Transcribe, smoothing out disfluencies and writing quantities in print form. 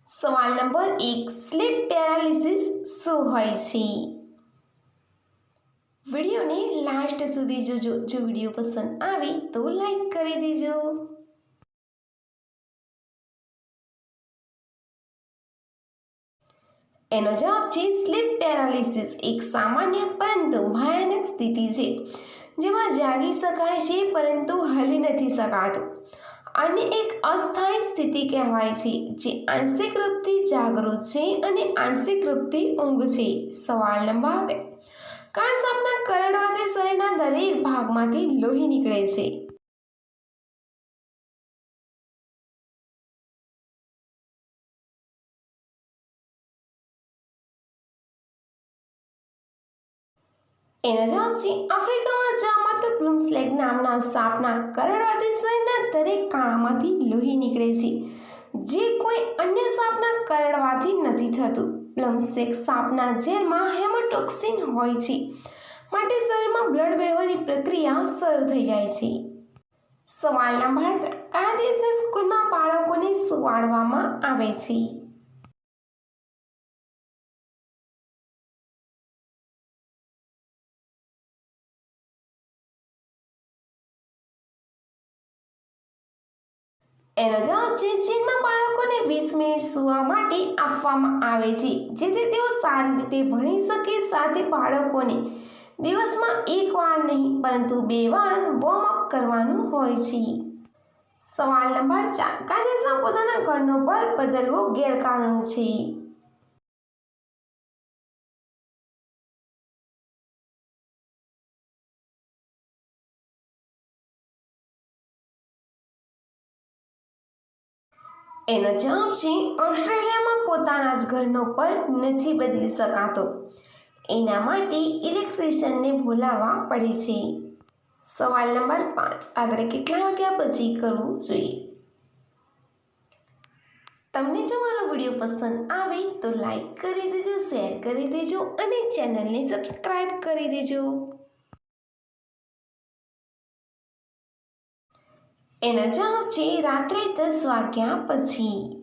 સવાલ number 1, slip paralysis શું હોય છે? વિડીયોને લાસ્ટ સુધી જોજો. જો વિડીયો પસંદ આવે તો લાઈક કરી દેજો. એનો જવાબ છે સ્લીપ પેરાલિસિસ એક સામાન્ય પરંતુ ભયાનક સ્થિતિ છે જેમાં જાગી શકાય છે પરંતુ હલી નથી શકાતું. આને એક અસ્થાયી સ્થિતિ કહેવાય છે જે આંશિક રૂપથી જાગૃત છે અને આંશિક રૂપથી ઊંઘ છે. સવાલ નંબર 2, કયા સાપના કરડવાથી શરીરના દરેક ભાગમાંથી લોહી નીકળે છે? એનો જવાબ છે આફ્રિકામાં જોવા મળતો બ્લૂમ સ્લેગ નામના સાપના કરડવાથી શરીરના દરેક કાણામાંથી લોહી નીકળે છે જે કોઈ અન્ય સાપના કરડવાથી નથી થતું. બ્લૂમ સ્લેગ સાપના ઝેરમાં હેમોટોક્સિન હોય છે માટે શરીરમાં બ્લડ વહેવાની પ્રક્રિયા શરૂ થઈ જાય છે. સવાલ નંબર 3, કયા દેશની સ્કૂલમાં બાળકોને સુવાડવામાં આવે છે? એનો જવાબ છે ચીનમાં બાળકોને 20 મિનિટ સૂવા માટે આપવામાં આવે છે જેથી તેઓ સારી રીતે ભણી શકે. સાથે બાળકોને દિવસમાં એક વાર નહીં પરંતુ 2 વાર વોર્મઅપ કરવાનું હોય છે. સવાલ નંબર 4, કયા દેશમાં પોતાના ઘરનો બલ્બ બદલવો ગેરકાનૂની છે? એનો જવાબ છે ઓસ્ટ્રેલિયામાં પોતાના જ ઘરનો બલ્બ નથી બદલી શકાતો. એના માટે ઇલેક્ટ્રિશિયનને બોલાવવા પડે છે. સવાલ નંબર 5, રાત્રે કેટલા વાગ્યા પછી કરવું જોઈએ? તમને જો મારો વિડીયો પસંદ આવે તો લાઈક કરી દેજો, શેર કરી દેજો અને ચેનલને સબસ્ક્રાઈબ કરી દેજો. એનો જવાબ છે રાત્રે 10 વાગ્યા પછી.